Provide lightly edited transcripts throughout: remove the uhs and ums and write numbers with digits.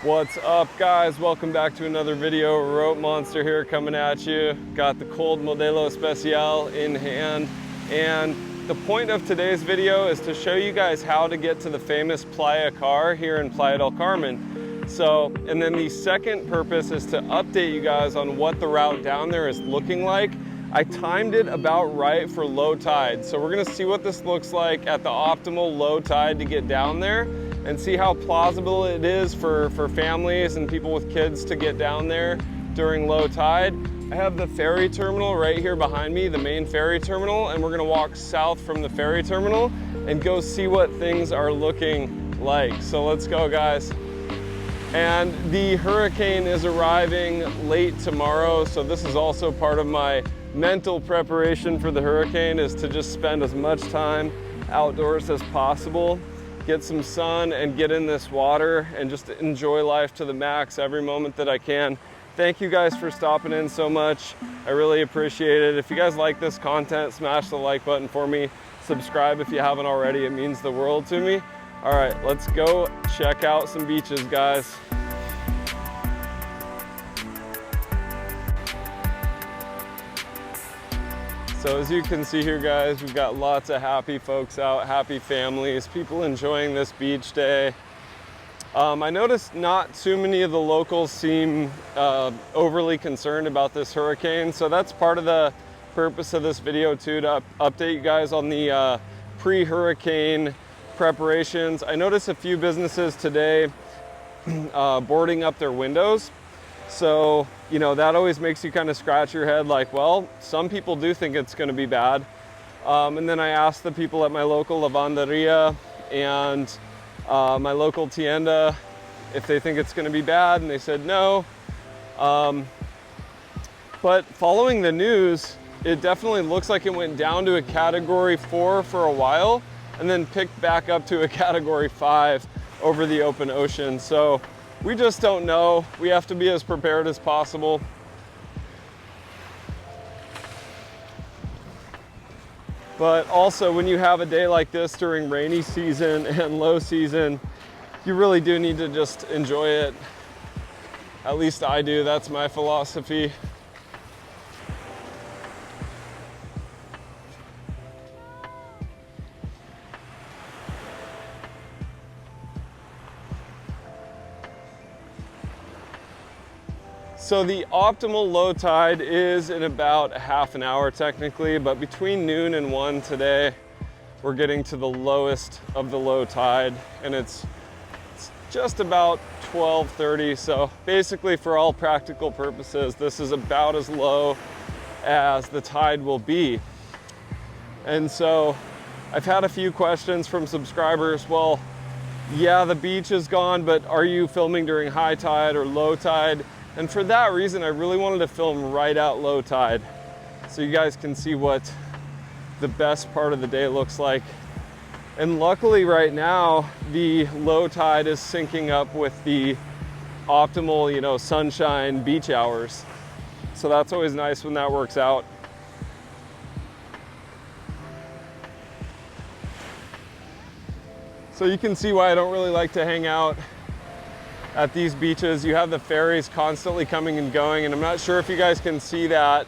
What's up, guys? Welcome back to another video. Rope Monster here coming at you. Got the cold Modelo Especial in hand, and the point of today's video is to show you guys how to get to the famous Playa Car here in Playa del Carmen. So, and then the second purpose is to update you guys on what the route down there is looking like. I timed it about right for low tide, so we're gonna see what this looks like at the optimal low tide to get down there and see how plausible it is for families and people with kids to get down there during low tide. I have the ferry terminal right here behind me, the main ferry terminal, and we're gonna walk south from the ferry terminal and go see what things are looking like. So let's go, guys. And the hurricane is arriving late tomorrow, so this is also part of my mental preparation for the hurricane, is to just spend as much time outdoors as possible, get some sun and get in this water and just enjoy life to the max every moment that I can. Thank you guys for stopping in so much. I really appreciate it. If you guys like this content, smash the like button for me. Subscribe if you haven't already. It means the world to me. All right, let's go check out some beaches, guys. So as you can see here, guys, we've got lots of happy folks out, happy families, people enjoying this beach day. I noticed not too many of the locals seem overly concerned about this hurricane. So that's part of the purpose of this video too, to update you guys on the pre-hurricane preparations. I noticed a few businesses today boarding up their windows. So, you know, that always makes you kind of scratch your head like, well, some people do think it's going to be bad. And then I asked the people at my local lavanderia and my local tienda if they think it's going to be bad, and they said no. But following the news, it definitely looks like it went down to a category 4 for a while and then picked back up to a category 5 over the open ocean. So we just don't know. We have to be as prepared as possible. But also, when you have a day like this during rainy season and low season, you really do need to just enjoy it. At least I do. That's my philosophy. So the optimal low tide is in about half an hour technically, but between noon and 1 today, we're getting to the lowest of the low tide, and it's just about 12:30. So basically, for all practical purposes, this is about as low as the tide will be. And so I've had a few questions from subscribers. Well, yeah, the beach is gone, but are you filming during high tide or low tide? And for that reason, I really wanted to film right at low tide so you guys can see what the best part of the day looks like. And luckily right now, the low tide is syncing up with the optimal, you know, sunshine beach hours. So that's always nice when that works out. So you can see why I don't really like to hang out at these beaches. You have the ferries constantly coming and going, and I'm not sure if you guys can see that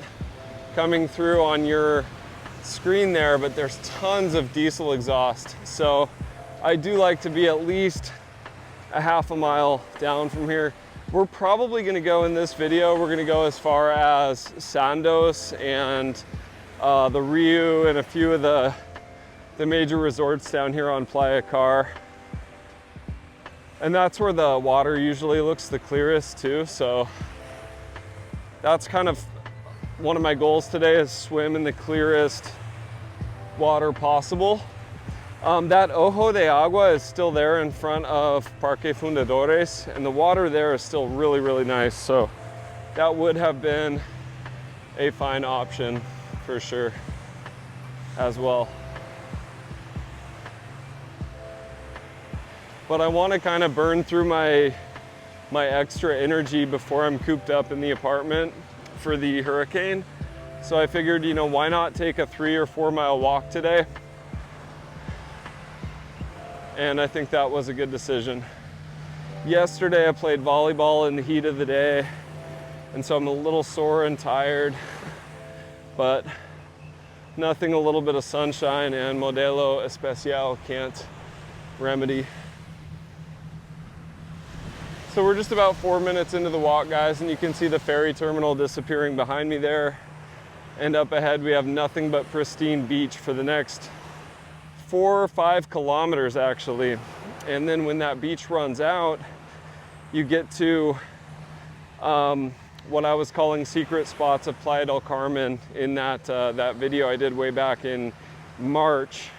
coming through on your screen there, but there's tons of diesel exhaust. So I do like to be at least a half a mile down from here. We're probably gonna go in this video, we're gonna go as far as Sandos and the Rio and a few of the major resorts down here on Playa Car. And that's where the water usually looks the clearest too. So that's kind of one of my goals today, is swim in the clearest water possible. That Ojo de Agua is still there in front of Parque Fundadores, and the water there is still really, really nice. So that would have been a fine option for sure as well. But I want to kind of burn through my extra energy before I'm cooped up in the apartment for the hurricane. So I figured, you know, why not take a 3 or 4 mile walk today? And I think that was a good decision. Yesterday I played volleyball in the heat of the day, and so I'm a little sore and tired, but nothing a little bit of sunshine and Modelo Especial can't remedy. So we're just about 4 minutes into the walk, guys, and you can see the ferry terminal disappearing behind me there. And up ahead we have nothing but pristine beach for the next 4 or 5 kilometers actually. And then when that beach runs out, you get to what I was calling secret spots of Playa del Carmen in that video I did way back in March.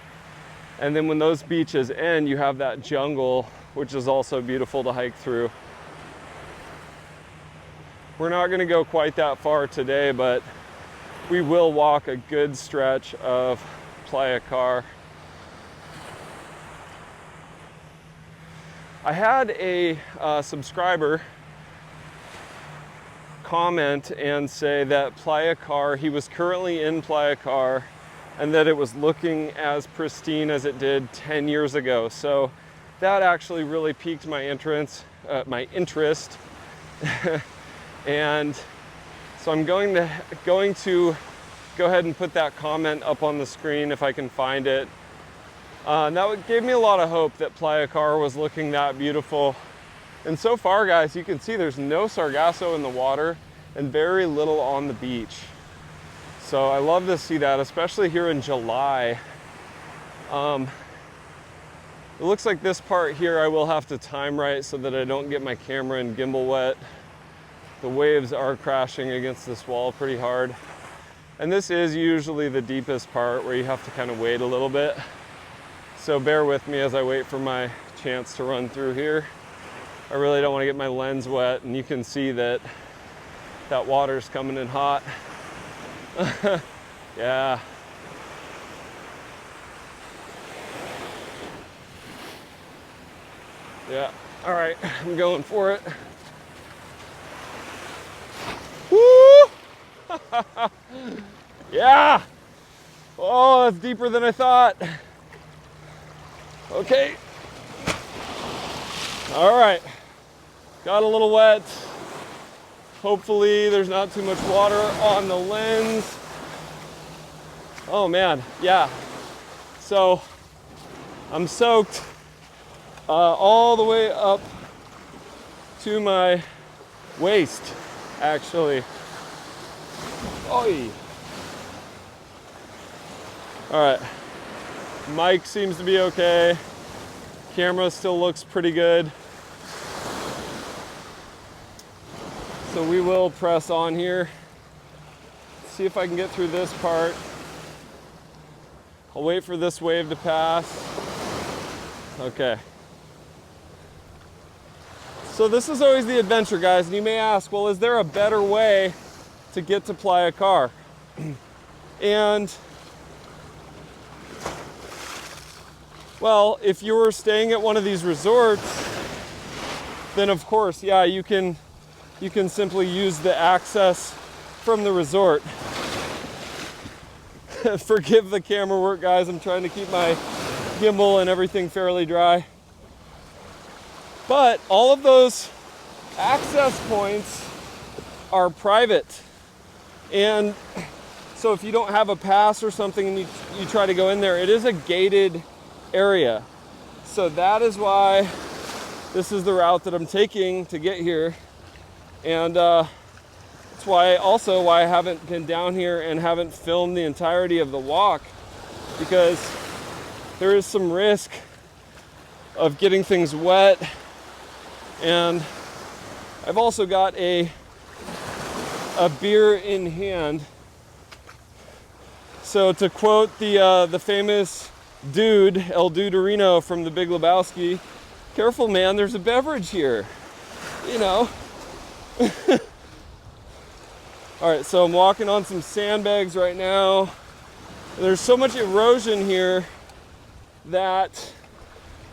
And then when those beaches end, you have that jungle, which is also beautiful to hike through. We're not gonna go quite that far today, but we will walk a good stretch of Playa Car. I had a subscriber comment and say that Playa Car, he was currently in Playa Car, and that it was looking as pristine as it did 10 years ago. So that actually really piqued my interest. And so I'm going to go ahead and put that comment up on the screen if I can find it. And that gave me a lot of hope that Playa Car was looking that beautiful. And so far, guys, you can see there's no Sargasso in the water and very little on the beach. So I love to see that, especially here in July. It looks like this part here I will have to time right so that I don't get my camera and gimbal wet. The waves are crashing against this wall pretty hard. And this is usually the deepest part where you have to kind of wait a little bit. So bear with me as I wait for my chance to run through here. I really don't want to get my lens wet, and you can see that that water's coming in hot. Yeah. Yeah, all right, I'm going for it. Woo! Yeah! Oh, that's deeper than I thought. Okay. All right. Got a little wet. Hopefully there's not too much water on the lens. Oh man, yeah. So I'm soaked all the way up to my waist, actually. Oy. All right. Mic seems to be okay. Camera still looks pretty good. So we will press on here. See if I can get through this part. I'll wait for this wave to pass. Okay. So this is always the adventure, guys. And you may ask, well, is there a better way to get to Playa Car? And well, if you were staying at one of these resorts, then of course, yeah, you can simply use the access from the resort. Forgive the camera work, guys. I'm trying to keep my gimbal and everything fairly dry. But all of those access points are private. And so if you don't have a pass or something and you try to go in there, it is a gated area. So that is why this is the route that I'm taking to get here. And that's why I haven't been down here and haven't filmed the entirety of the walk, because there is some risk of getting things wet. And I've also got a beer in hand. So to quote the famous dude, El Duderino from The Big Lebowski, careful man, there's a beverage here, you know. All right, so I'm walking on some sandbags right now. There's so much erosion here that,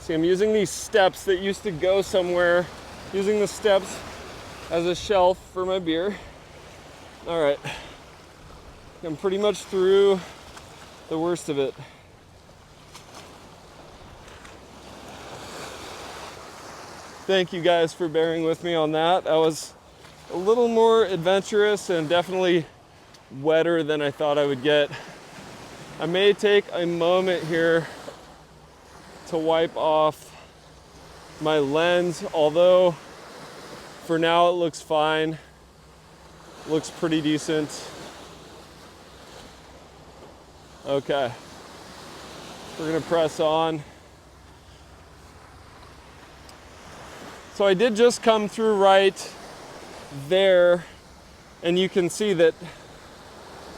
see, I'm using these steps that used to go somewhere, using the steps as a shelf for my beer. All right, I'm pretty much through the worst of it. thank you guys for bearing with me on that. That was a little more adventurous and definitely wetter than I thought I would get. I may take a moment here to wipe off my lens, although for now it looks fine. Looks pretty decent. Okay, we're gonna press on. So I did just come through right there, and you can see that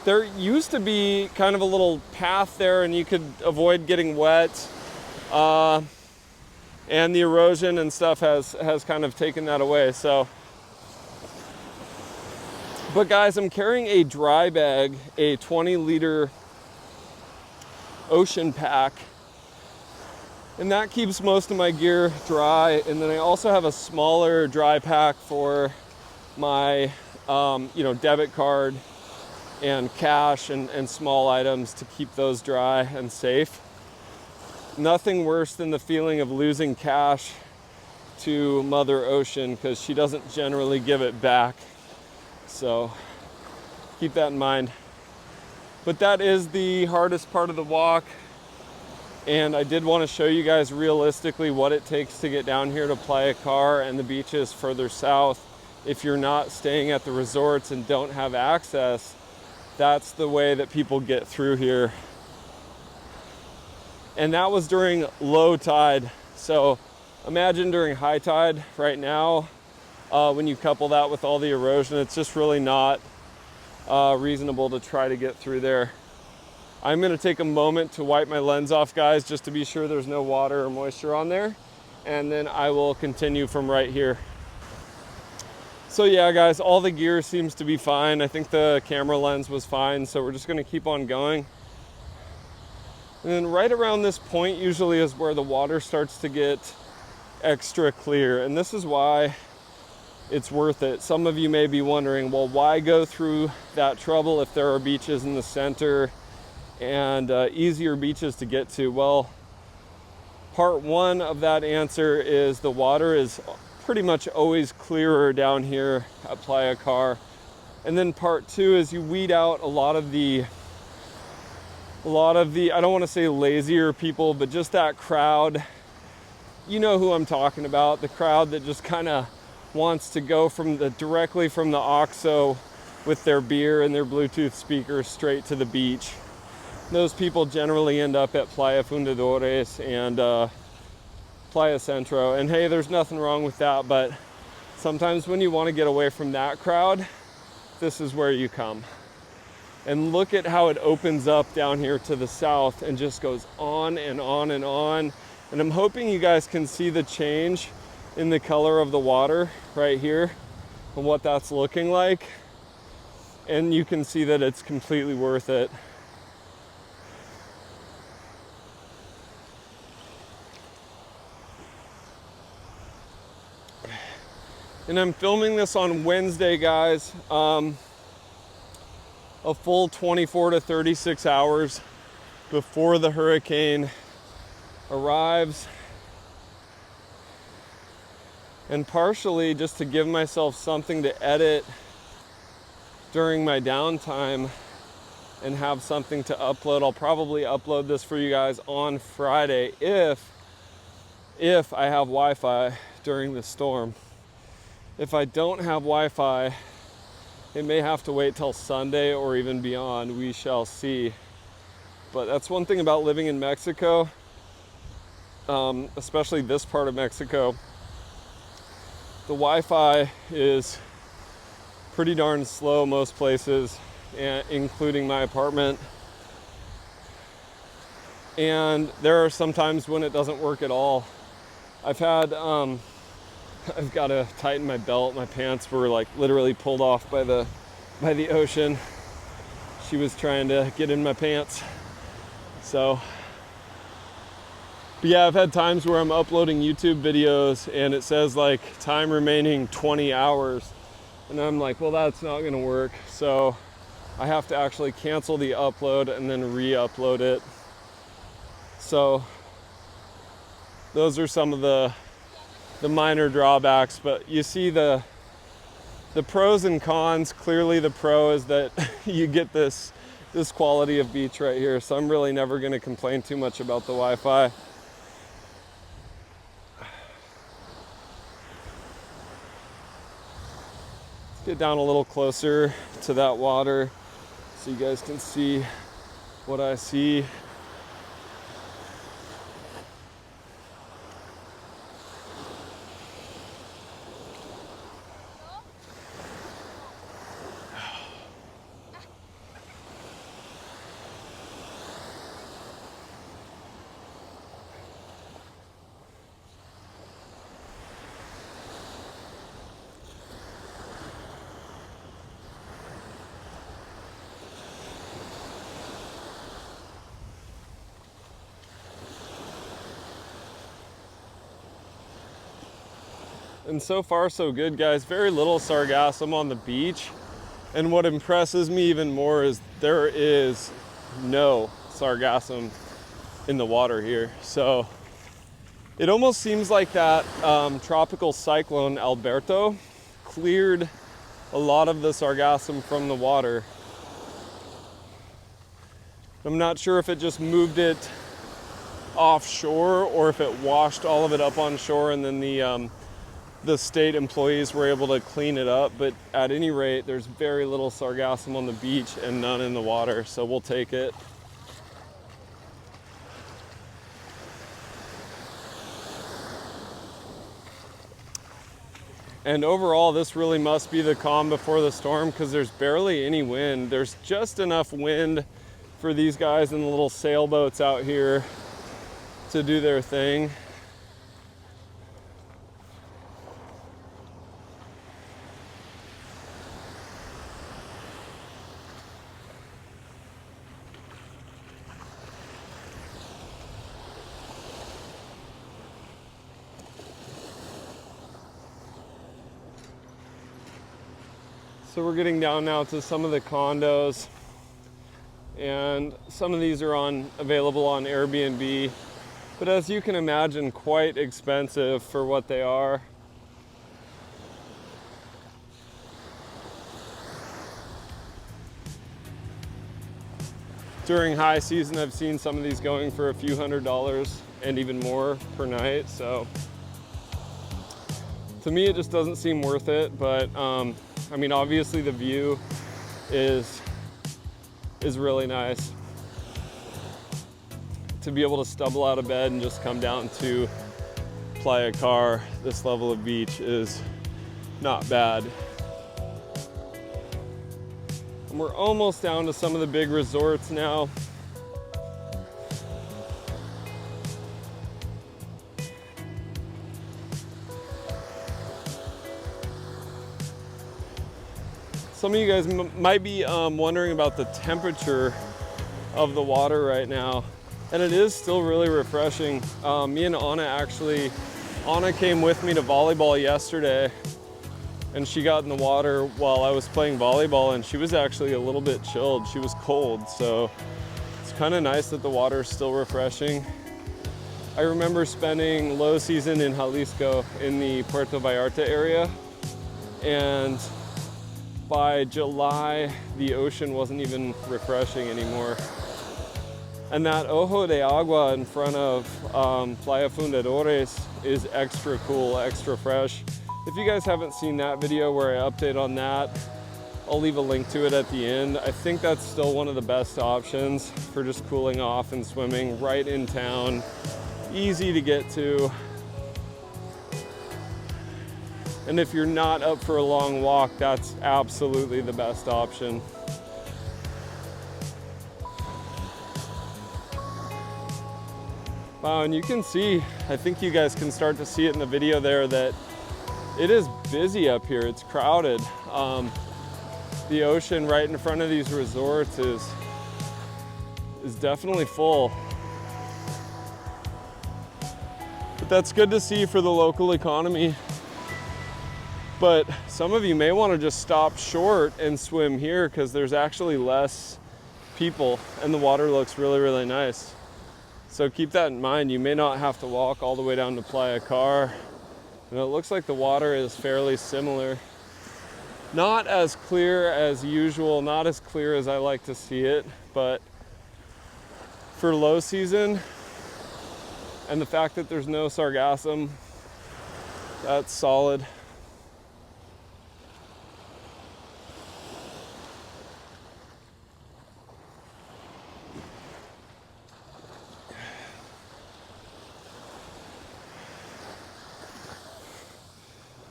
there used to be kind of a little path there and you could avoid getting wet. And the erosion and stuff has kind of taken that away. So, but guys, I'm carrying a dry bag, a 20-liter ocean pack, and that keeps most of my gear dry. And then I also have a smaller dry pack for my debit card and cash and small items to keep those dry and safe. Nothing worse than the feeling of losing cash to Mother Ocean, because she doesn't generally give it back. So keep that in mind. But that is the hardest part of the walk. And I did want to show you guys realistically what it takes to get down here to Playa Car and the beaches further south. If you're not staying at the resorts and don't have access, that's the way that people get through here. And that was during low tide. So imagine during high tide right now, when you couple that with all the erosion, it's just really not reasonable to try to get through there. I'm gonna take a moment to wipe my lens off, guys, just to be sure there's no water or moisture on there. And then I will continue from right here. So yeah, guys, all the gear seems to be fine. I think the camera lens was fine. So we're just gonna keep on going. And then right around this point usually is where the water starts to get extra clear. And this is why it's worth it. Some of you may be wondering, well, why go through that trouble if there are beaches in the center and easier beaches to get to? Well, part one of that answer is the water is pretty much always clearer down here at Playa Car. And then part two is you weed out a lot of the, I don't want to say lazier people, but just that crowd. You know who I'm talking about, the crowd that just kind of wants to go directly from the OXXO with their beer and their Bluetooth speakers straight to the beach. Those people generally end up at Playa Fundadores and Playa Centro. And hey, there's nothing wrong with that, but sometimes when you want to get away from that crowd, this is where you come. And look at how it opens up down here to the south and just goes on and on and on. And I'm hoping you guys can see the change in the color of the water right here and what that's looking like. And you can see that it's completely worth it. And I'm filming this on Wednesday, guys. A full 24 to 36 hours before the hurricane arrives. And partially just to give myself something to edit during my downtime and have something to upload. I'll probably upload this for you guys on Friday if I have Wi-Fi during the storm. If I don't have Wi-Fi, it may have to wait till Sunday or even beyond. We shall see. But that's one thing about living in Mexico, especially this part of Mexico. The Wi-Fi is pretty darn slow most places, including my apartment. And there are some times when it doesn't work at all. I've got to tighten my belt. My pants were like literally pulled off by the ocean. She was trying to get in my pants. So, but yeah, I've had times where I'm uploading YouTube videos and it says like time remaining 20 hours. And I'm like, well, that's not gonna work. So I have to actually cancel the upload and then re-upload it. So those are some of the minor drawbacks, but you see the pros and cons. Clearly the pro is that you get this quality of beach right here, so I'm really never going to complain too much about the Wi-Fi. Let's get down a little closer to that water so you guys can see what I see. And so far so good, guys. Very little sargassum on the beach. And what impresses me even more is there is no sargassum in the water here. So it almost seems like that tropical cyclone Alberto cleared a lot of the sargassum from the water. I'm not sure if it just moved it offshore or if it washed all of it up on shore and then the state employees were able to clean it up, but at any rate, there's very little sargassum on the beach and none in the water, so we'll take it. And overall, this really must be the calm before the storm because there's barely any wind. There's just enough wind for these guys in the little sailboats out here to do their thing. So we're getting down now to some of the condos, and some of these are available on Airbnb, but as you can imagine, quite expensive for what they are. During high season, I've seen some of these going for a few $100s and even more per night, so to me it just doesn't seem worth it, but I mean, obviously the view is really nice. To be able to stumble out of bed and just come down to Playa Car, this level of beach is not bad. And we're almost down to some of the big resorts now. Some of you guys might be wondering about the temperature of the water right now, and it is still really refreshing. Me and Anna came with me to volleyball yesterday, and she got in the water while I was playing volleyball, and she was actually a little bit chilled. She was cold, so it's kind of nice that the water is still refreshing. I remember spending low season in Jalisco in the Puerto Vallarta area, and by July, the ocean wasn't even refreshing anymore. And that Ojo de Agua in front of Playa Fundadores is extra cool, extra fresh. If you guys haven't seen that video where I update on that, I'll leave a link to it at the end. I think that's still one of the best options for just cooling off and swimming right in town. Easy to get to. And if you're not up for a long walk, that's absolutely the best option. Wow, and you can see, I think you guys can start to see it in the video there, that it is busy up here. It's crowded. The ocean right in front of these resorts is definitely full. But that's good to see for the local economy. But some of you may want to just stop short and swim here because there's actually less people and the water looks really, really nice. So keep that in mind. You may not have to walk all the way down to Playa Car. And it looks like the water is fairly similar. Not as clear as usual, not as clear as I like to see it, but for low season and the fact that there's no sargassum, that's solid.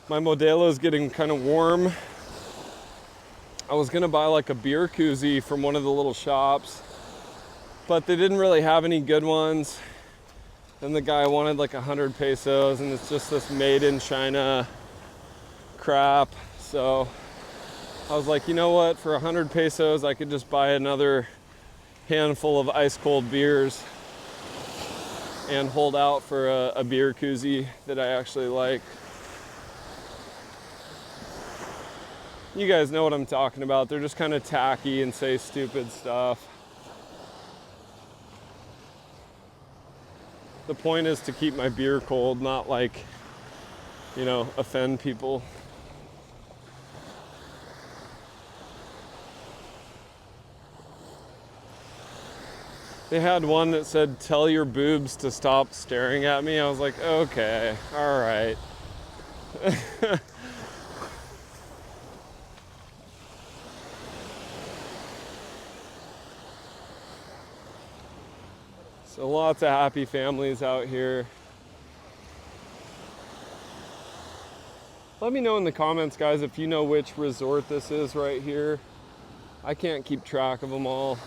My Modelo is getting kind of warm. I was gonna buy like a beer koozie from one of the little shops, but they didn't really have any good ones. Then the guy wanted like 100 pesos, and it's just this made in China crap. So I was like, you know what? For 100 pesos, I could just buy another handful of ice cold beers and hold out for a beer koozie that I actually like. You guys know what I'm talking about. They're just kind of tacky and say stupid stuff. The point is to keep my beer cold, not like, you know, offend people. They had one that said, "Tell your boobs to stop staring at me." I was like, okay, all right. So lots of happy families out here. Let me know in the comments, guys, if you know which resort this is right here. I can't keep track of them all.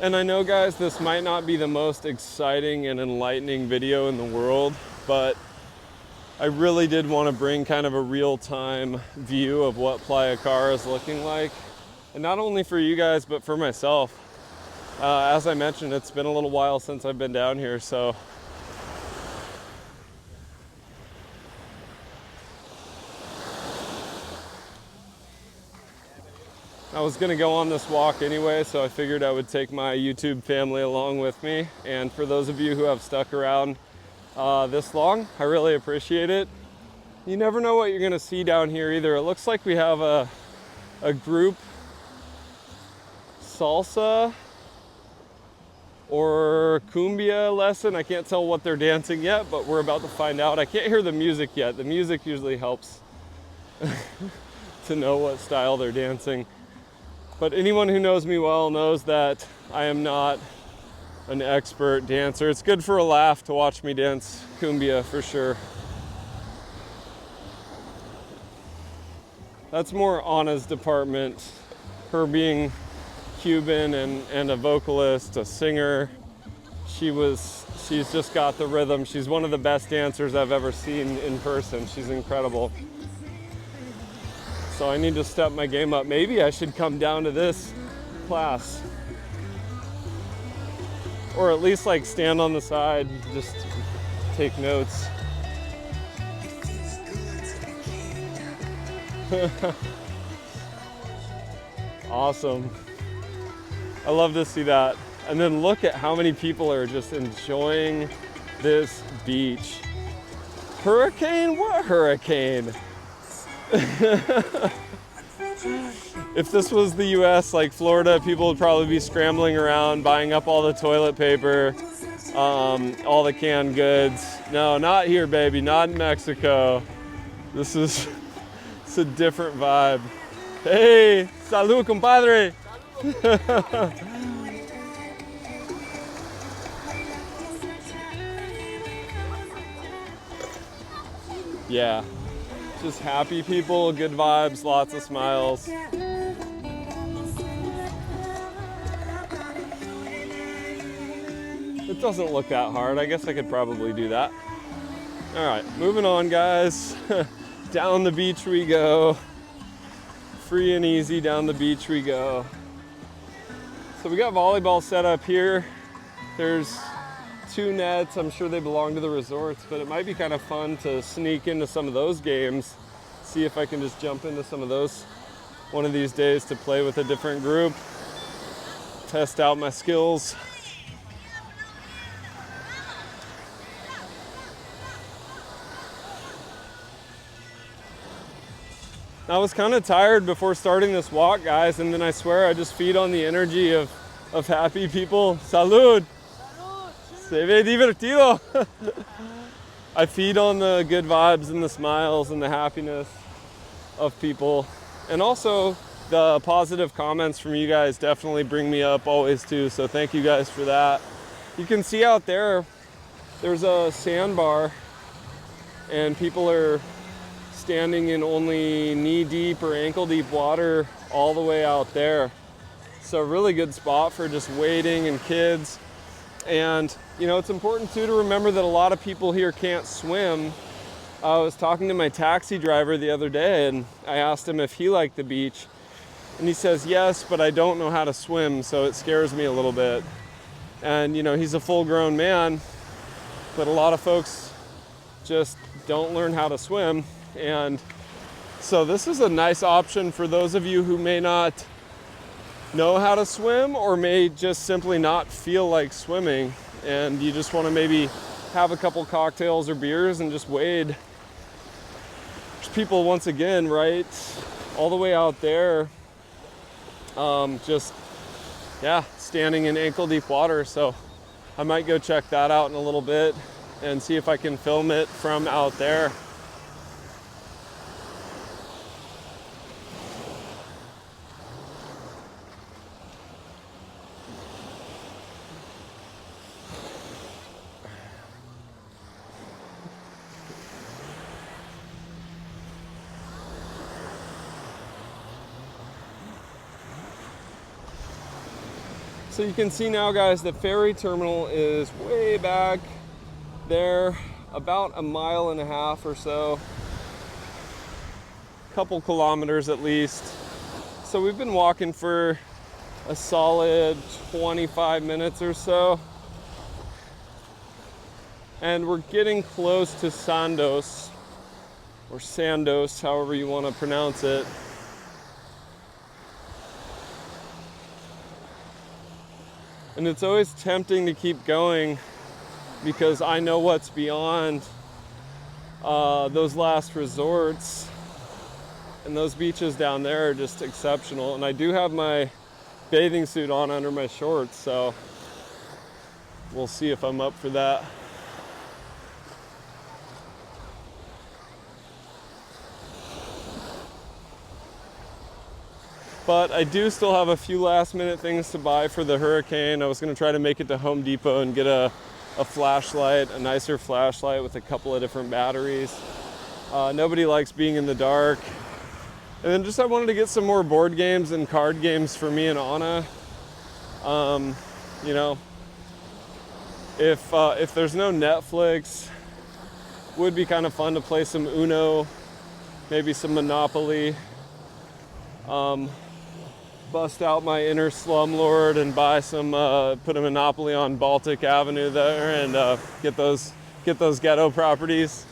And I know, guys, this might not be the most exciting and enlightening video in the world, but I really did want to bring kind of a real-time view of what Playa Car is looking like. And not only for you guys, but for myself. As I mentioned, it's been a little while since I've been down here, so I was gonna go on this walk anyway, so I figured I would take my YouTube family along with me. And for those of you who have stuck around this long, I really appreciate it. You never know what you're gonna see down here either. It looks like we have a group salsa or cumbia lesson. I can't tell what they're dancing yet, but we're about to find out. I can't hear the music yet. The music usually helps to know what style they're dancing. But anyone who knows me well knows that I am not an expert dancer. It's good for a laugh to watch me dance cumbia for sure. That's more Anna's department. Her being Cuban and a vocalist, a singer. She's just got the rhythm. She's one of the best dancers I've ever seen in person. She's incredible. So I need to step my game up. Maybe I should come down to this class. Or at least like stand on the side, just take notes. Awesome. I love to see that. And then look at how many people are just enjoying this beach. Hurricane? What hurricane? If this was the US, like Florida, people would probably be scrambling around, buying up all the toilet paper, all the canned goods. No, not here, baby, not in Mexico. This is, it's a different vibe. Hey, salud, compadre. Yeah. Just happy people, good vibes, lots of smiles. It doesn't look that hard. I guess I could probably do that. All right, moving on, guys. Down the beach we go. Free and easy down the beach we go. So we got volleyball set up here. There's 2 nets. I'm sure they belong to the resorts, but it might be kind of fun to sneak into some of those games. See if I can just jump into some of those one of these days to play with a different group. Test out my skills. I was kind of tired before starting this walk, guys, and then I swear I just feed on the energy of happy people. Salud! Se ve divertido! I feed on the good vibes and the smiles and the happiness of people. And also the positive comments from you guys definitely bring me up always too, so thank you guys for that. You can see out there, there's a sandbar, and people are standing in only knee-deep or ankle-deep water all the way out there. So really good spot for just wading and kids. And you know, it's important too to remember that a lot of people here can't swim. I was talking to my taxi driver the other day and I asked him if he liked the beach. And he says, yes, but I don't know how to swim, so it scares me a little bit. And you know, he's a full-grown man, but a lot of folks just don't learn how to swim. And so this is a nice option for those of you who may not know how to swim or may just simply not feel like swimming, and you just want to maybe have a couple cocktails or beers and just wade. There's people, once again, right all the way out there, just standing in ankle deep water. So I might go check that out in a little bit and see if I can film it from out there. So you can see now, guys, the ferry terminal is way back there, about 1.5 miles or so, a couple kilometers at least. So we've been walking for a solid 25 minutes or so, and we're getting close to Sandos, or Sandos, however you want to pronounce it. And it's always tempting to keep going because I know what's beyond those last resorts, and those beaches down there are just exceptional. And I do have my bathing suit on under my shorts, so we'll see if I'm up for that. But I do still have a few last minute things to buy for the hurricane. I was going to try to make it to Home Depot and get a flashlight, a nicer flashlight with a couple of different batteries. Nobody likes being in the dark. And then I wanted to get some more board games and card games for me and Anna. You know, if there's no Netflix, would be kind of fun to play some Uno, maybe some Monopoly. Bust out my inner slumlord and buy some, put a Monopoly on Baltic Avenue there and get those ghetto properties.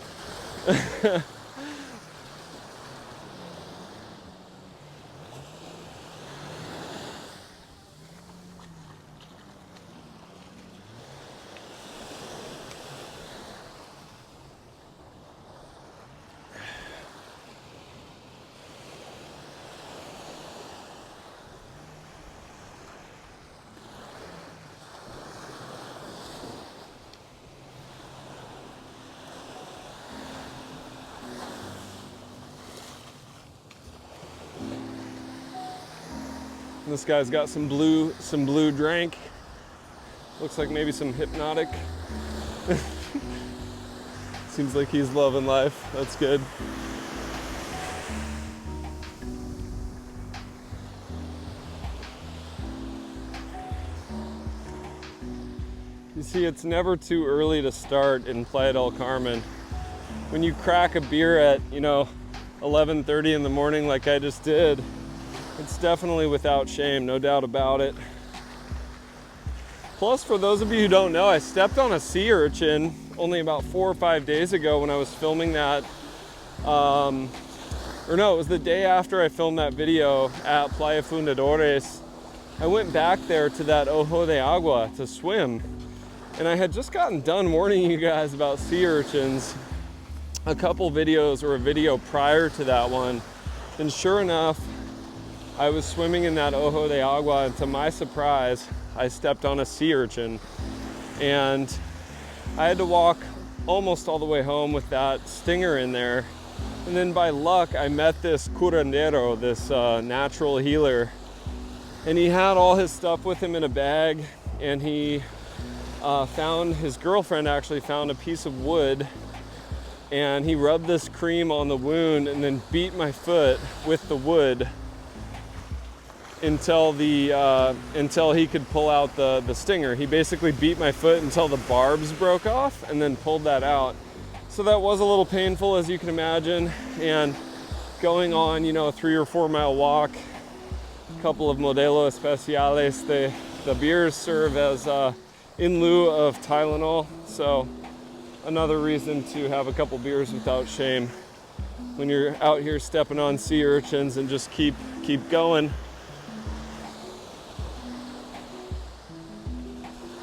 This guy's got some blue drink. Looks like maybe some hypnotic. Seems like he's loving life. That's good. You see, it's never too early to start in Playa del Carmen. When you crack a beer at, 11:30 in the morning like I just did, it's definitely without shame, no doubt about it. Plus, for those of you who don't know, I stepped on a sea urchin only about 4 or 5 days ago when I was filming that. Or no, it was the day after I filmed that video at Playa Fundadores. I went back there to that Ojo de Agua to swim. And I had just gotten done warning you guys about sea urchins a couple videos or a video prior to that one. And sure enough, I was swimming in that Ojo de Agua, and to my surprise, I stepped on a sea urchin. And I had to walk almost all the way home with that stinger in there. And then by luck, I met this curandero, this natural healer. And he had all his stuff with him in a bag, and he found, his girlfriend actually found a piece of wood, and he rubbed this cream on the wound and then beat my foot with the wood until he could pull out the stinger. He basically beat my foot until the barbs broke off and then pulled that out. So that was a little painful, as you can imagine. And going on, you know, a 3 or 4 mile walk, a couple of Modelo Especiales, the beers serve as in lieu of Tylenol. So another reason to have a couple beers without shame when you're out here stepping on sea urchins, and just keep going.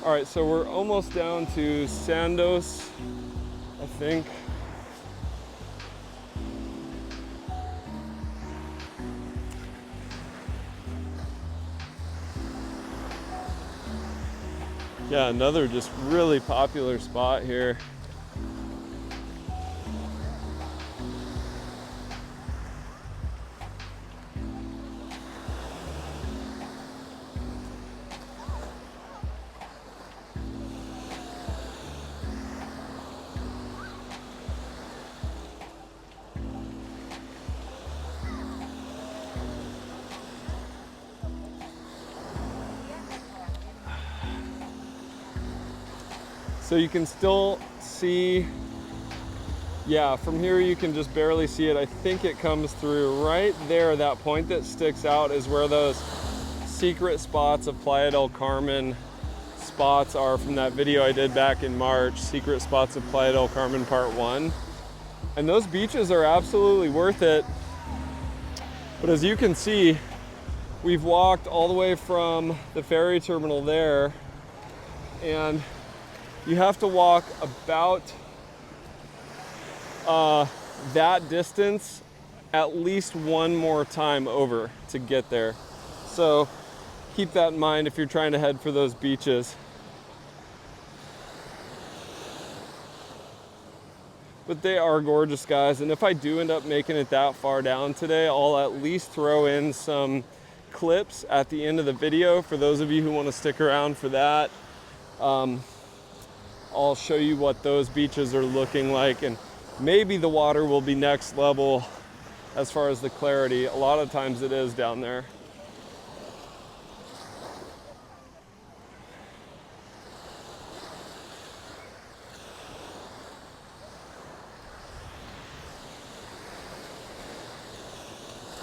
All right, so we're almost down to Sandos, I think. Yeah, another just really popular spot here. So you can still see, yeah, from here you can just barely see it. I think it comes through right there. That point that sticks out is where those secret spots of Playa del Carmen spots are from that video I did back in March, Secret Spots of Playa del Carmen Part 1. And those beaches are absolutely worth it. But as you can see, we've walked all the way from the ferry terminal there, and you have to walk about that distance at least one more time over to get there. So keep that in mind if you're trying to head for those beaches. But they are gorgeous, guys. And if I do end up making it that far down today, I'll at least throw in some clips at the end of the video for those of you who want to stick around for that. I'll show you what those beaches are looking like, and maybe the water will be next level as far as the clarity. A lot of times it is down there.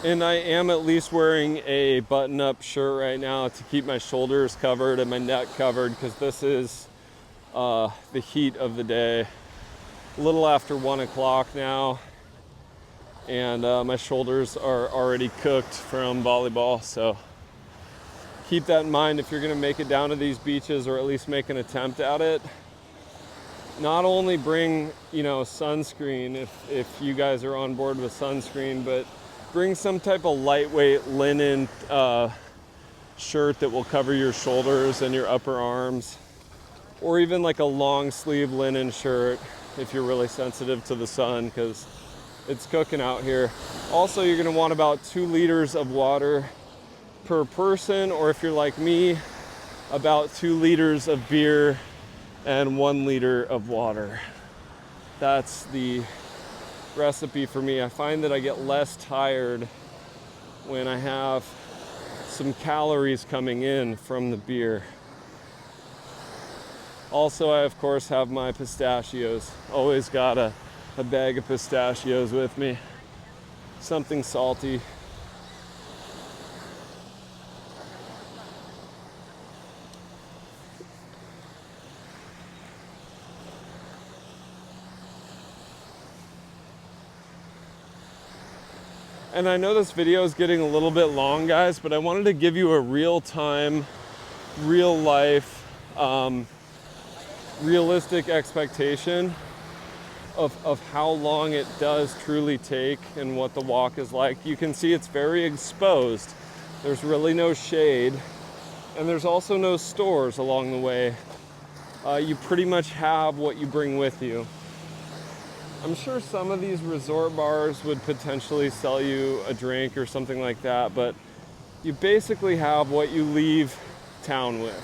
And I am at least wearing a button-up shirt right now to keep my shoulders covered and my neck covered, because this is the heat of the day. A little after 1 o'clock now, and my shoulders are already cooked from volleyball. So keep that in mind if you're gonna make it down to these beaches, or at least make an attempt at it. Not only bring, you know, sunscreen if you guys are on board with sunscreen, but bring some type of lightweight linen shirt that will cover your shoulders and your upper arms, or even like a long sleeve linen shirt if you're really sensitive to the sun, because it's cooking out here. Also, you're gonna want about 2 liters of water per person, or if you're like me, about 2 liters of beer and 1 liter of water. That's the recipe for me. I find that I get less tired when I have some calories coming in from the beer. Also, I of course have my pistachios. Always got a bag of pistachios with me. Something salty. And I know this video is getting a little bit long, guys, but I wanted to give you a real-time, real-life, realistic expectation of how long it does truly take and what the walk is like. You can see it's very exposed. There's really no shade, and there's also no stores along the way. You pretty much have what you bring with you. I'm sure some of these resort bars would potentially sell you a drink or something like that, but you basically have what you leave town with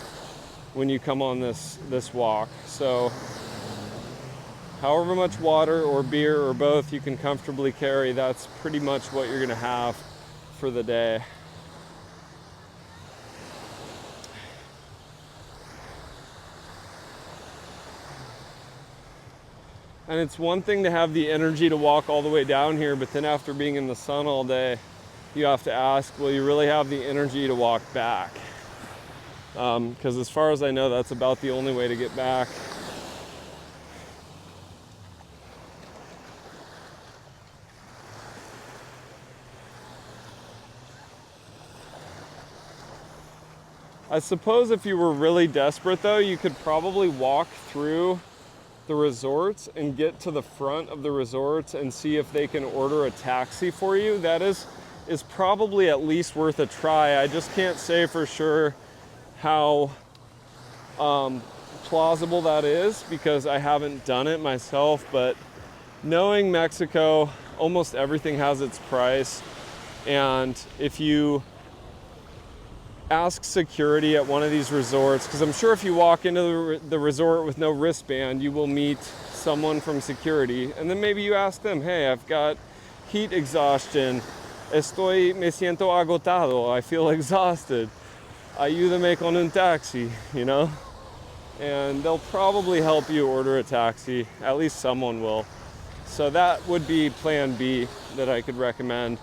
when you come on this walk. So however much water or beer or both you can comfortably carry, that's pretty much what you're gonna have for the day. And it's one thing to have the energy to walk all the way down here, but then after being in the sun all day, you have to ask, will you really have the energy to walk back? Because as far as I know, that's about the only way to get back. I suppose if you were really desperate though, you could probably walk through the resorts and get to the front of the resorts and see if they can order a taxi for you. That is probably at least worth a try. I just can't say for sure how plausible that is because I haven't done it myself, but knowing Mexico, almost everything has its price. And if you ask security at one of these resorts, because I'm sure if you walk into the resort with no wristband, you will meet someone from security, and then maybe you ask them, hey, I've got heat exhaustion, me siento agotado, I feel exhausted, ayúdame con un taxi, you know? And they'll probably help you order a taxi, at least someone will. So that would be plan B that I could recommend.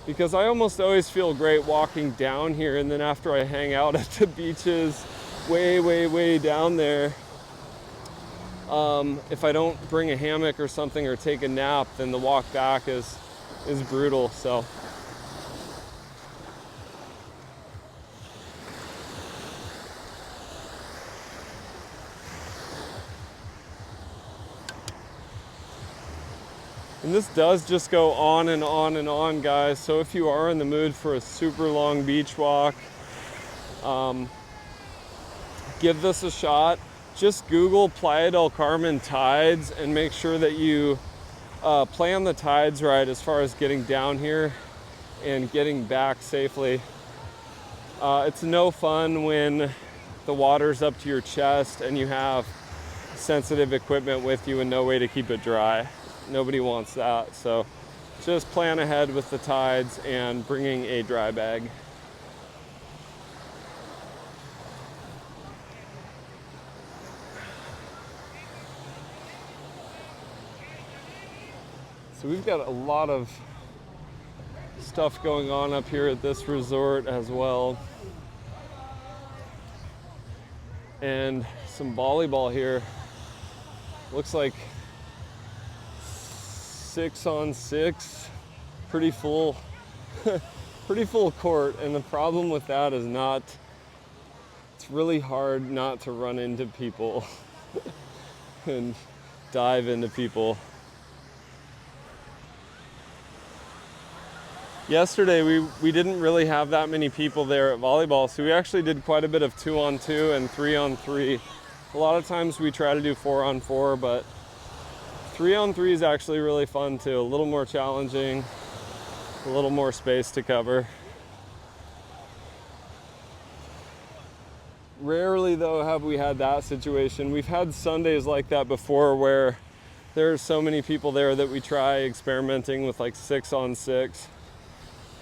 Because I almost always feel great walking down here, and then after I hang out at the beaches way, way, way down there, if I don't bring a hammock or something or take a nap, then the walk back is brutal. So and this does just go on and on and on, guys. So if you are in the mood for a super long beach walk, give this a shot. Just Google Playa del Carmen tides and make sure that you plan the tides right as far as getting down here and getting back safely. It's no fun when the water's up to your chest and you have sensitive equipment with you and no way to keep it dry. Nobody wants that, so just plan ahead with the tides and bringing a dry bag. So we've got a lot of stuff going on up here at this resort as well. And some volleyball here. Looks like 6-on-6, pretty full, pretty full court. And the problem with that is it's really hard not to run into people and dive into people. Yesterday, we didn't really have that many people there at volleyball, so we actually did quite a bit of 2-on-2 and 3-on-3. A lot of times we try to do 4-on-4, but 3-on-3 is actually really fun too. A little more challenging, a little more space to cover. Rarely though have we had that situation. We've had Sundays like that before where there's so many people there that we try experimenting with like 6-on-6.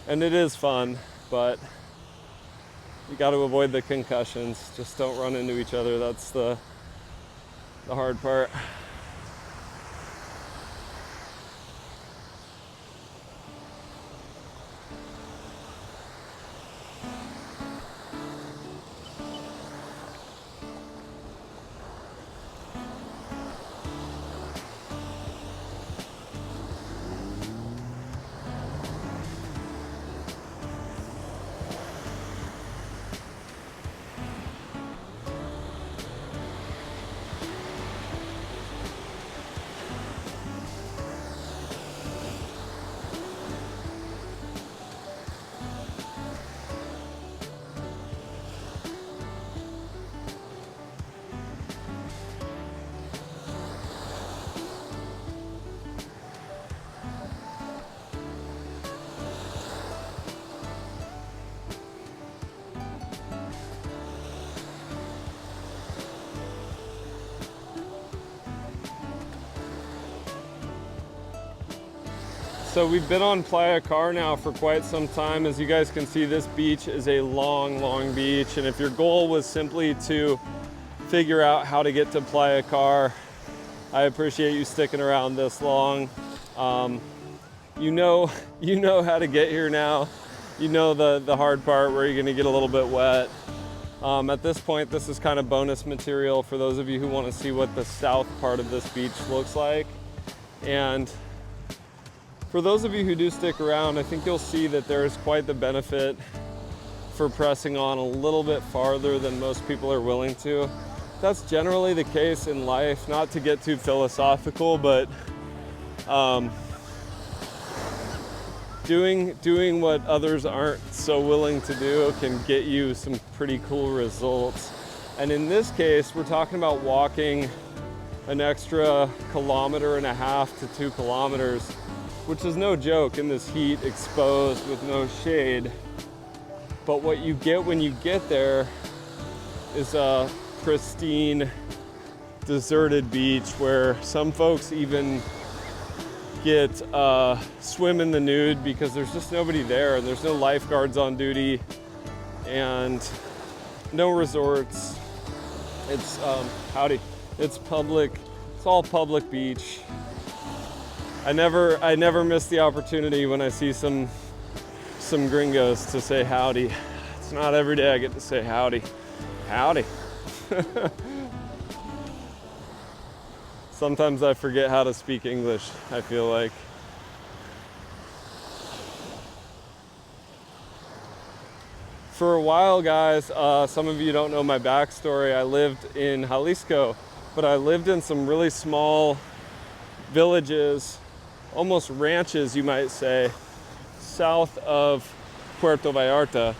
And it is fun, but you got to avoid the concussions. Just don't run into each other. That's the hard part. So we've been on Playa Car now for quite some time. As you guys can see, this beach is a long, long beach. And if your goal was simply to figure out how to get to Playa Car, I appreciate you sticking around this long. You know how to get here now. You know the hard part where you're gonna get a little bit wet. At this point, this is kind of bonus material for those of you who want to see what the south part of this beach looks like. And for those of you who do stick around, I think you'll see that there is quite the benefit for pressing on a little bit farther than most people are willing to. That's generally the case in life, not to get too philosophical, but doing what others aren't so willing to do can get you some pretty cool results. And in this case, we're talking about walking an extra 1.5 kilometers to 2 kilometers, which is no joke in this heat, exposed with no shade. But what you get when you get there is a pristine, deserted beach where some folks even get swim in the nude because there's just nobody there, and there's no lifeguards on duty and no resorts. It's it's public. It's all public beach. I never miss the opportunity when I see some gringos to say howdy. It's not every day I get to say howdy. Howdy. Sometimes I forget how to speak English, I feel like. For a while, guys, some of you don't know my backstory. I lived in Jalisco, but I lived in some really small villages, almost ranches, you might say, south of Puerto Vallarta.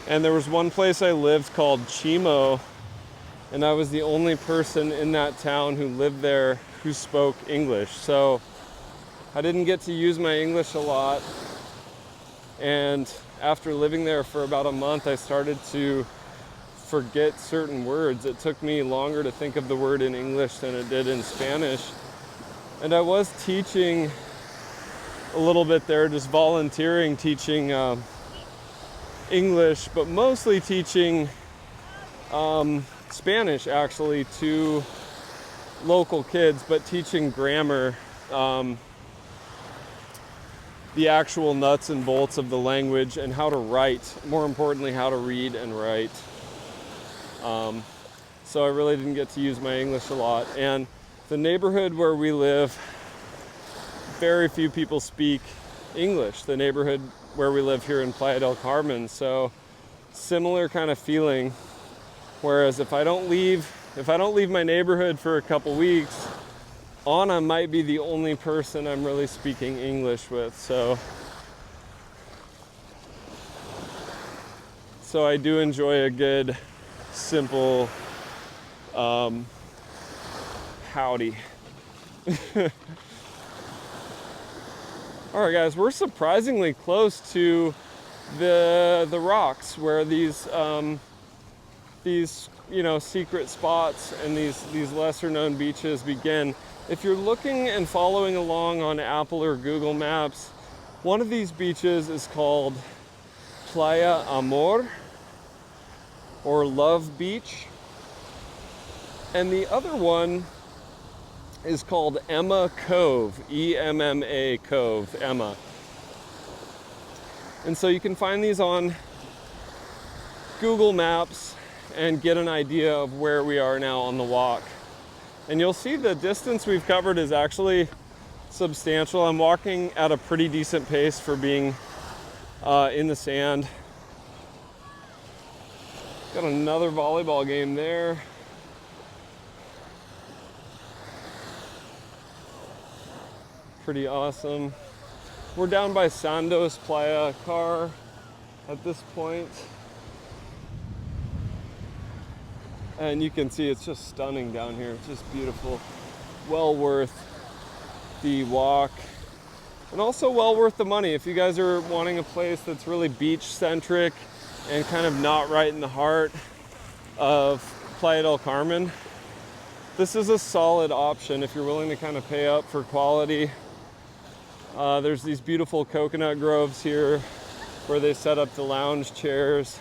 And there was one place I lived called Chimo, and I was the only person in that town who lived there who spoke English. So I didn't get to use my English a lot. And after living there for about a month, I started to forget certain words. It took me longer to think of the word in English than it did in Spanish. And I was teaching a little bit there, just volunteering, teaching English, but mostly teaching Spanish actually to local kids, but teaching grammar, the actual nuts and bolts of the language and how to write, more importantly, how to read and write. So I really didn't get to use my English a lot. And the neighborhood where we live, very few people speak English, the neighborhood where we live here in Playa del Carmen. So similar kind of feeling. Whereas if I don't leave my neighborhood for a couple weeks, Anna might be the only person I'm really speaking English with. So I do enjoy a good, simple howdy. All right, guys, we're surprisingly close to the rocks where these secret spots and these lesser known beaches begin. If you're looking and following along on Apple or Google Maps, one of these beaches is called Playa Amor, or Love Beach, and the other one is called Emma Cove, E-M-M-A Cove, Emma. And so you can find these on Google Maps and get an idea of where we are now on the walk. And you'll see the distance we've covered is actually substantial. I'm walking at a pretty decent pace for being in the sand. Got another volleyball game there. Pretty awesome. We're down by Sandos, Playa Car at this point. And you can see it's just stunning down here. It's just beautiful. Well worth the walk. And also well worth the money. If you guys are wanting a place that's really beach centric and kind of not right in the heart of Playa del Carmen, this is a solid option if you're willing to kind of pay up for quality. There's these beautiful coconut groves here where they set up the lounge chairs.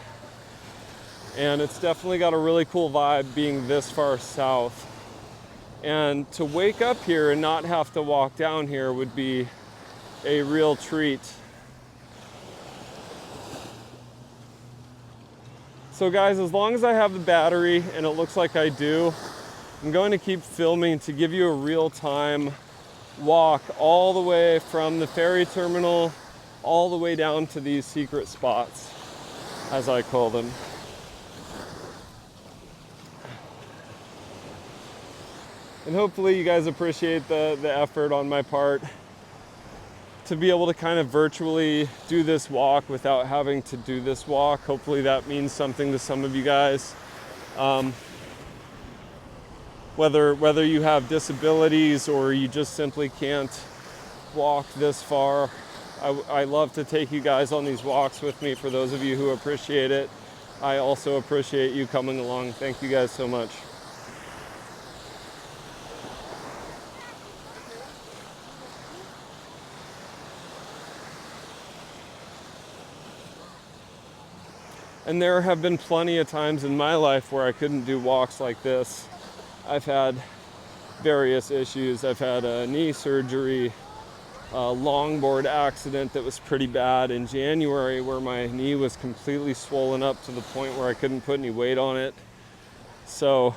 And it's definitely got a really cool vibe being this far south. And to wake up here and not have to walk down here would be a real treat. So guys, as long as I have the battery, and it looks like I do, I'm going to keep filming to give you a real-time walk all the way from the ferry terminal all the way down to these secret spots, as I call them. And hopefully you guys appreciate the effort on my part to be able to kind of virtually do this walk without having to do this walk. Hopefully that means something to some of you guys. Whether you have disabilities or you just simply can't walk this far, I love to take you guys on these walks with me. For those of you who appreciate it, I also appreciate you coming along. Thank you guys so much. And there have been plenty of times in my life where I couldn't do walks like this. I've had various issues. I've had a knee surgery, a longboard accident that was pretty bad in January where my knee was completely swollen up to the point where I couldn't put any weight on it. So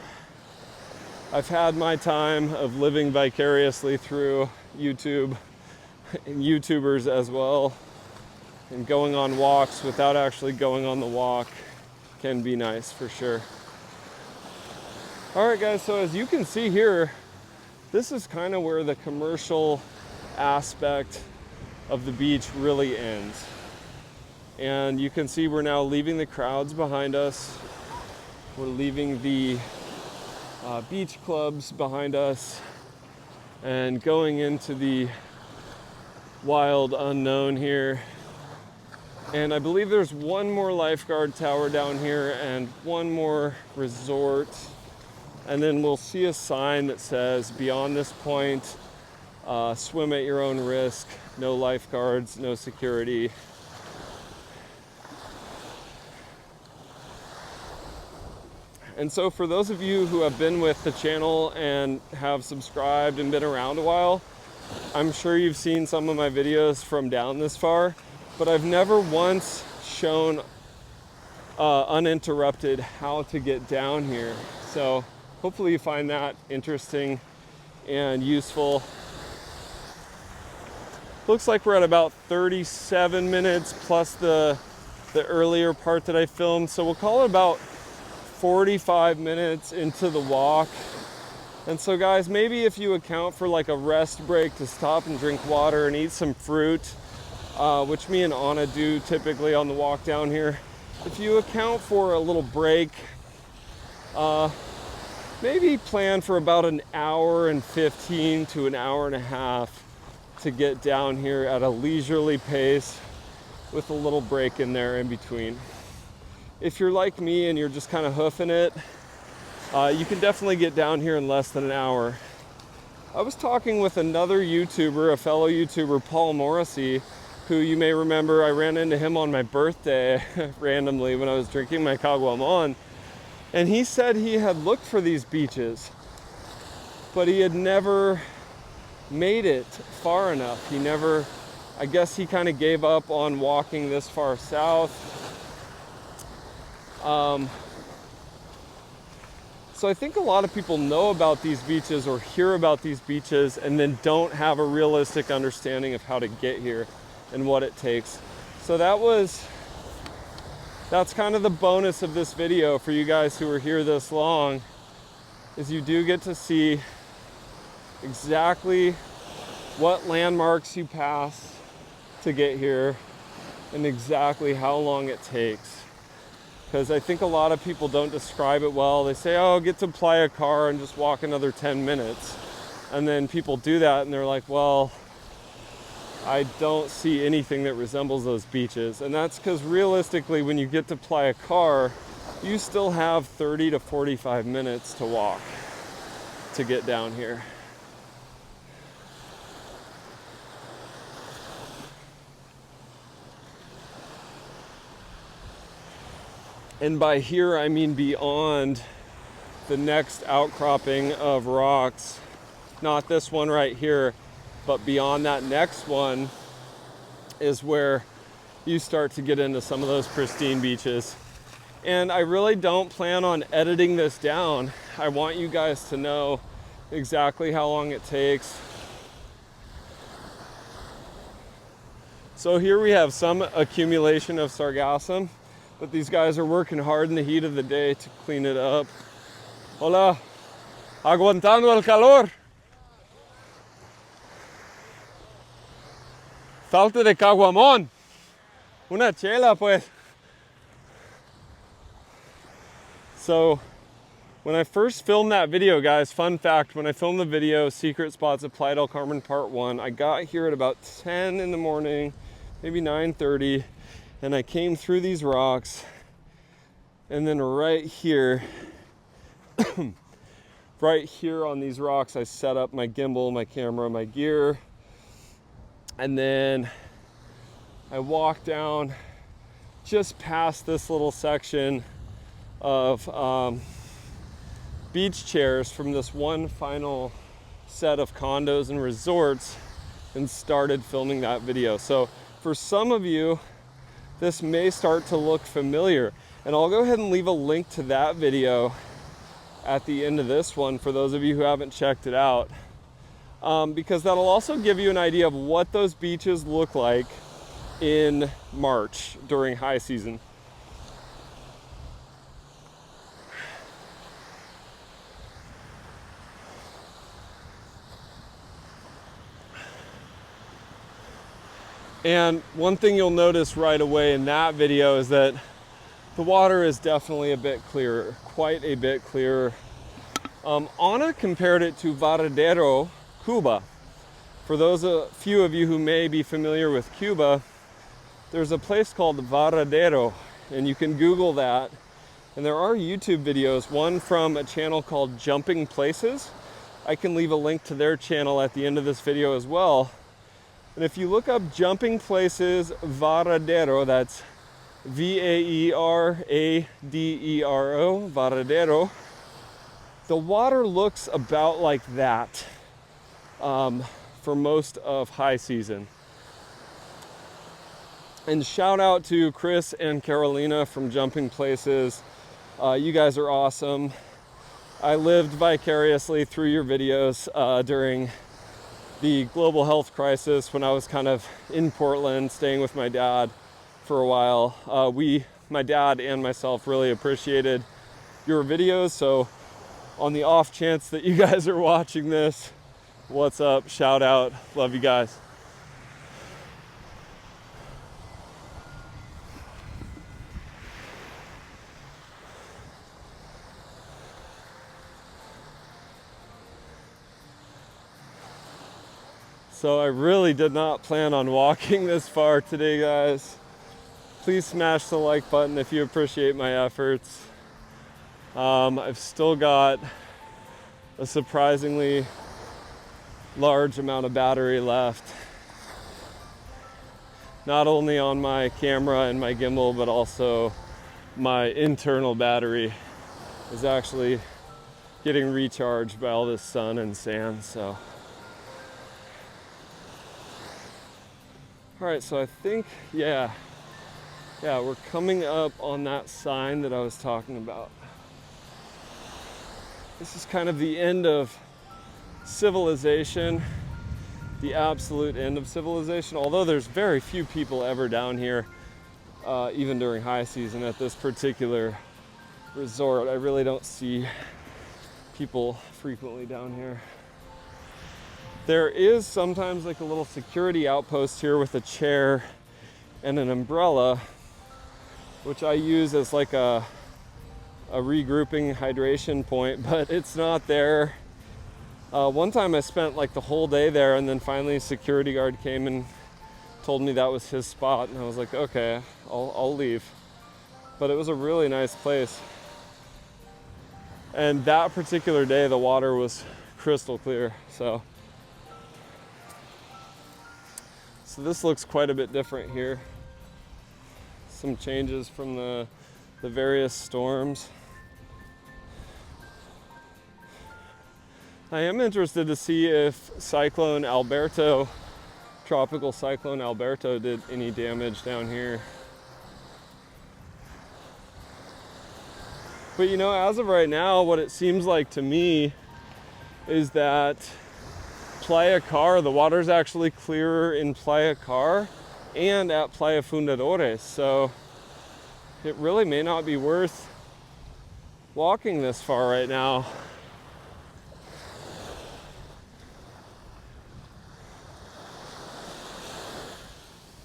I've had my time of living vicariously through YouTube and YouTubers as well. And going on walks without actually going on the walk can be nice for sure. All right, guys, so as you can see here, this is kind of where the commercial aspect of the beach really ends. And you can see we're now leaving the crowds behind us. We're leaving the beach clubs behind us and going into the wild unknown here. And I believe there's one more lifeguard tower down here and one more resort. And then we'll see a sign that says, beyond this point, swim at your own risk, no lifeguards, no security. And so for those of you who have been with the channel and have subscribed and been around a while, I'm sure you've seen some of my videos from down this far. But I've never once shown uninterrupted how to get down here. So hopefully you find that interesting and useful. Looks like we're at about 37 minutes plus the earlier part that I filmed. So we'll call it about 45 minutes into the walk. And so guys, maybe if you account for like a rest break to stop and drink water and eat some fruit, which me and Anna do typically on the walk down here. If you account for a little break, maybe plan for about an hour and 15 to an hour and a half to get down here at a leisurely pace with a little break in there in between. If you're like me and you're just kind of hoofing it, you can definitely get down here in less than an hour. I was talking with another YouTuber, a fellow YouTuber, Paul Morrissey, who you may remember I ran into him on my birthday randomly when I was drinking my Caguamon. And he said he had looked for these beaches, but he had never made it far enough. He never, I guess he kind of gave up on walking this far south. So I think a lot of people know about these beaches or hear about these beaches and then don't have a realistic understanding of how to get here and what it takes. So that's kind of the bonus of this video for you guys who are here this long, is you do get to see exactly what landmarks you pass to get here and exactly how long it takes. Because I think a lot of people don't describe it well. They say, oh, get to Playa Car and just walk another 10 minutes. And then people do that and they're like, well, I don't see anything that resembles those beaches. And that's because realistically, when you get to Playa Car, you still have 30 to 45 minutes to walk to get down here. And by here, I mean beyond the next outcropping of rocks. Not this one right here, but beyond that next one is where you start to get into some of those pristine beaches. And I really don't plan on editing this down. I want you guys to know exactly how long it takes. So here we have some accumulation of sargassum, but these guys are working hard in the heat of the day to clean it up. Hola, aguantando el calor. Falta de caguamón. Una chela, pues. So, when I first filmed that video, guys, fun fact, when I filmed the video, Secret Spots of Playa Carmen Part 1, I got here at about 10 in the morning, maybe 9:30, and I came through these rocks, and then right here, right here on these rocks, I set up my gimbal, my camera, my gear, and then I walked down just past this little section of beach chairs from this one final set of condos and resorts and started filming that video. So for some of you, this may start to look familiar, and I'll go ahead and leave a link to that video at the end of this one for those of you who haven't checked it out, because that'll also give you an idea of what those beaches look like in March during high season. And one thing you'll notice right away in that video is that the water is definitely a bit clearer, quite a bit clearer. Anna compared it to Varadero, Cuba. For those few of you who may be familiar with Cuba, there's a place called Varadero, and you can Google that. And there are YouTube videos, one from a channel called Jumping Places. I can leave a link to their channel at the end of this video as well. And if you look up Jumping Places Varadero, that's V-A-E-R-A-D-E-R-O, Varadero, the water looks about like that for most of high season. And shout out to Chris and Carolina from Jumping Places. You guys are awesome. I lived vicariously through your videos during the global health crisis when I was kind of in Portland staying with my dad for a while. My dad and myself really appreciated your videos, so on the off chance that you guys are watching this, what's up, shout out, love you guys. So I really did not plan on walking this far today, guys. Please smash the like button if you appreciate my efforts. I've still got a surprisingly large amount of battery left. Not only on my camera and my gimbal, but also my internal battery is actually getting recharged by all this sun and sand, so. All right, so I think, yeah, we're coming up on that sign that I was talking about. This is kind of the end of civilization, the absolute end of civilization, although there's very few people ever down here, even during high season at this particular resort. I really don't see people frequently down here. There is sometimes like a little security outpost here with a chair and an umbrella, which I use as like a regrouping hydration point, but it's not there. One time I spent like the whole day there, and then finally a security guard came and told me that was his spot, and I was like, okay, I'll leave. But it was a really nice place. And that particular day, the water was crystal clear, so this looks quite a bit different here. Some changes from the the various storms. I am interested to see if Cyclone Alberto, Tropical Cyclone Alberto, did any damage down here. But you know, as of right now, what it seems like to me is that Playa Car, the water's actually clearer in Playa Car and at Playa Fundadores. So it really may not be worth walking this far right now.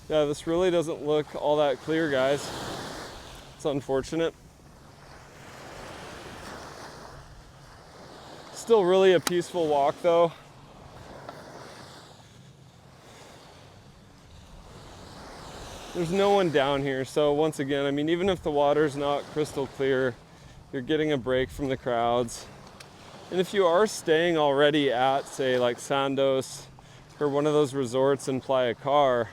Yeah, this really doesn't look all that clear, guys. It's unfortunate. Still really a peaceful walk though. There's no one down here, so once again, I mean, even if the water's not crystal clear, you're getting a break from the crowds. And if you are staying already at, say, like Sandos or one of those resorts in Playa Car,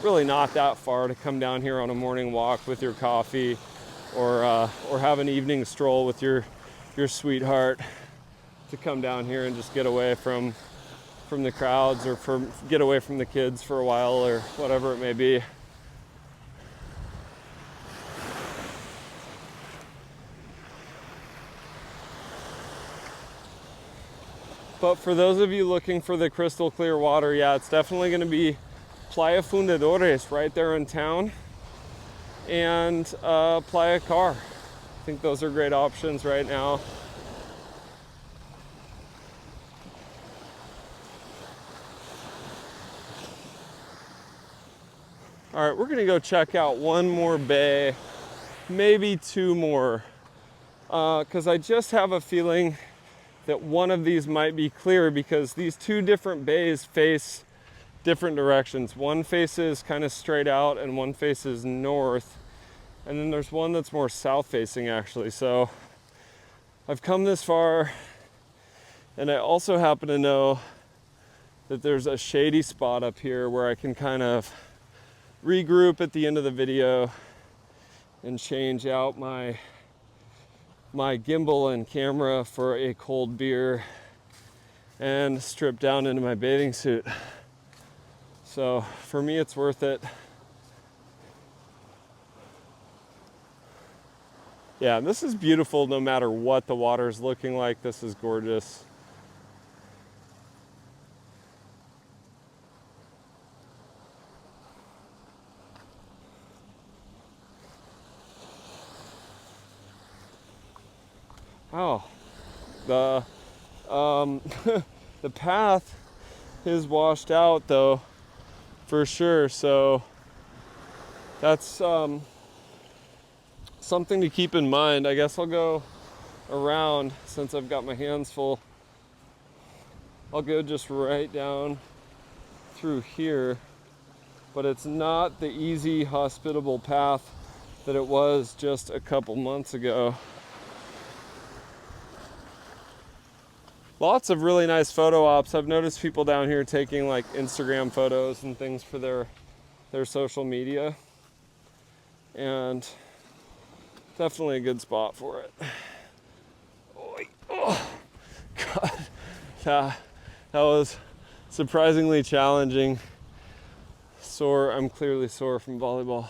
really not that far to come down here on a morning walk with your coffee, or have an evening stroll with your sweetheart, to come down here and just get away from the crowds, or get away from the kids for a while, or whatever it may be. But for those of you looking for the crystal clear water, yeah, it's definitely going to be Playa Fundadores right there in town, and Playa Car. I think those are great options right now. All right, we're gonna go check out one more bay, maybe two more, because I just have a feeling that one of these might be clear, because these two different bays face different directions. One faces kind of straight out and one faces north. And then there's one that's more south facing actually. So I've come this far, and I also happen to know that there's a shady spot up here where I can kind of regroup at the end of the video and change out my gimbal and camera for a cold beer and strip down into my bathing suit. So for me, it's worth it. Yeah, this is beautiful no matter what the water's looking like. This is gorgeous. Oh, the the path is washed out though, for sure. So that's something to keep in mind. I guess I'll go around, since I've got my hands full. I'll go just right down through here, but it's not the easy, hospitable path that it was just a couple months ago. Lots of really nice photo ops. I've noticed people down here taking like Instagram photos and things for their social media, and definitely a good spot for it. Oh, God, that was surprisingly challenging. Sore, I'm clearly sore from volleyball.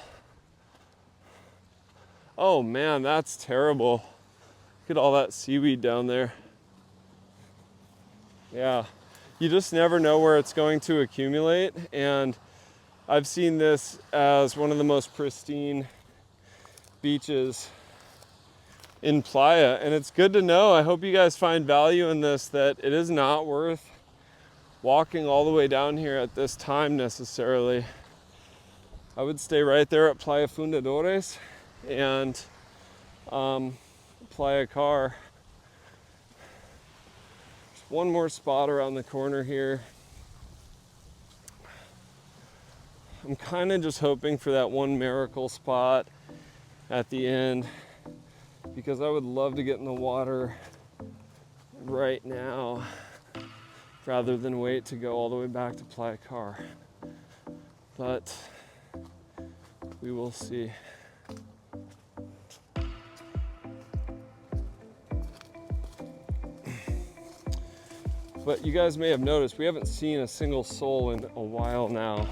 Oh man, that's terrible. Look at all that seaweed down there. Yeah, you just never know where it's going to accumulate, and I've seen this as one of the most pristine beaches in Playa, and it's good to know. I hope you guys find value in this, that it is not worth walking all the way down here at this time necessarily. I would stay right there at Playa Fundadores and Playa Car. One more spot around the corner here. I'm kind of just hoping for that one miracle spot at the end, because I would love to get in the water right now rather than wait to go all the way back to Playa Car. But we will see. But you guys may have noticed we haven't seen a single soul in a while now.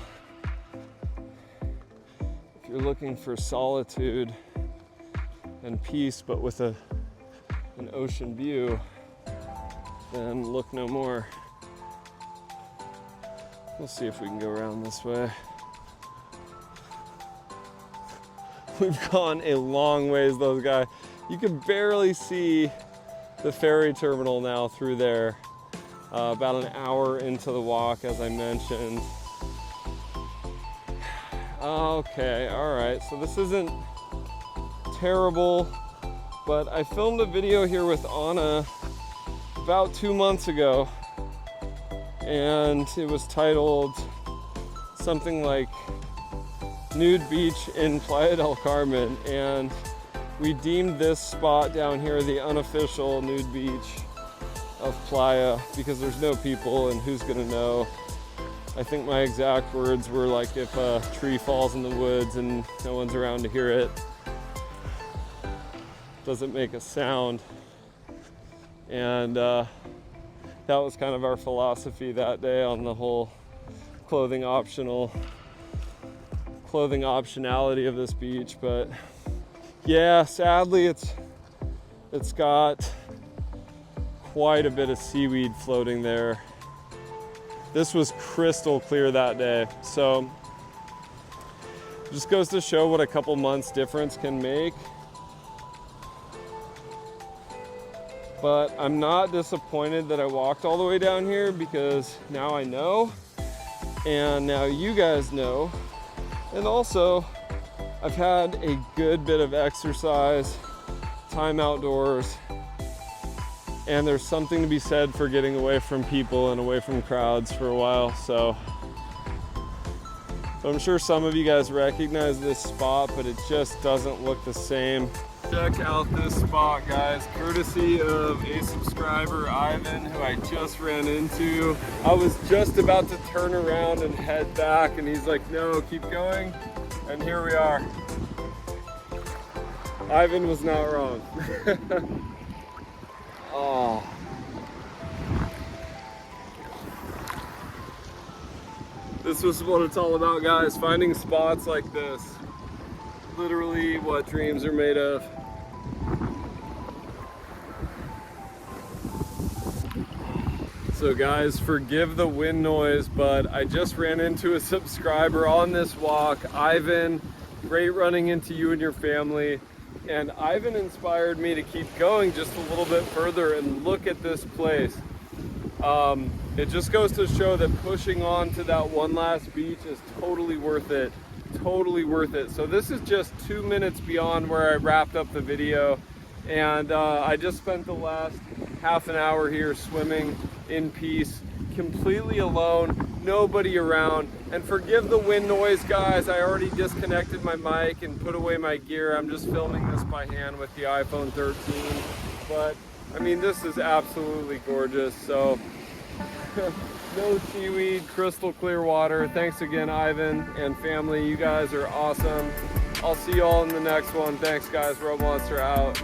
If you're looking for solitude and peace, but with an ocean view, then look no more. We'll see if we can go around this way. We've gone a long ways though, guys. You can barely see the ferry terminal now through there. About an hour into the walk, as I mentioned. Okay, all right, so this isn't terrible, but I filmed a video here with Anna about 2 months ago, and it was titled something like Nude Beach in Playa del Carmen, and we deemed this spot down here the unofficial nude beach of Playa because there's no people and who's gonna know. I think my exact words were like, if a tree falls in the woods and no one's around to hear it, doesn't make a sound. And that was kind of our philosophy that day on the whole clothing optionality of this beach. But yeah, sadly it's got quite a bit of seaweed floating there. This was crystal clear that day, so just goes to show what a couple months difference can make. But I'm not disappointed that I walked all the way down here, because now I know, and now you guys know, and also I've had a good bit of exercise, time outdoors, and there's something to be said for getting away from people and away from crowds for a while. So I'm sure some of you guys recognize this spot, but it just doesn't look the same. Check out this spot, guys, courtesy of a subscriber, Ivan, who I just ran into. I was just about to turn around and head back, and he's like, no, keep going. And here we are. Ivan was not wrong. Oh. This was what it's all about, guys. Finding spots like this. Literally what dreams are made of. So guys, forgive the wind noise, but I just ran into a subscriber on this walk. Ivan, great running into you and your family. And Ivan inspired me to keep going just a little bit further and look at this place. It just goes to show that pushing on to that one last beach is totally worth it. Totally worth it. So this is just 2 minutes beyond where I wrapped up the video. And I just spent the last half an hour here swimming in peace, completely alone, nobody around. And forgive the wind noise, guys. I already disconnected my mic and put away my gear. I'm just filming this by hand with the iPhone 13. But I mean, this is absolutely gorgeous. So no seaweed, crystal clear water. Thanks again, Ivan and family. You guys are awesome. I'll see you all in the next one. Thanks, guys. Road Monster out.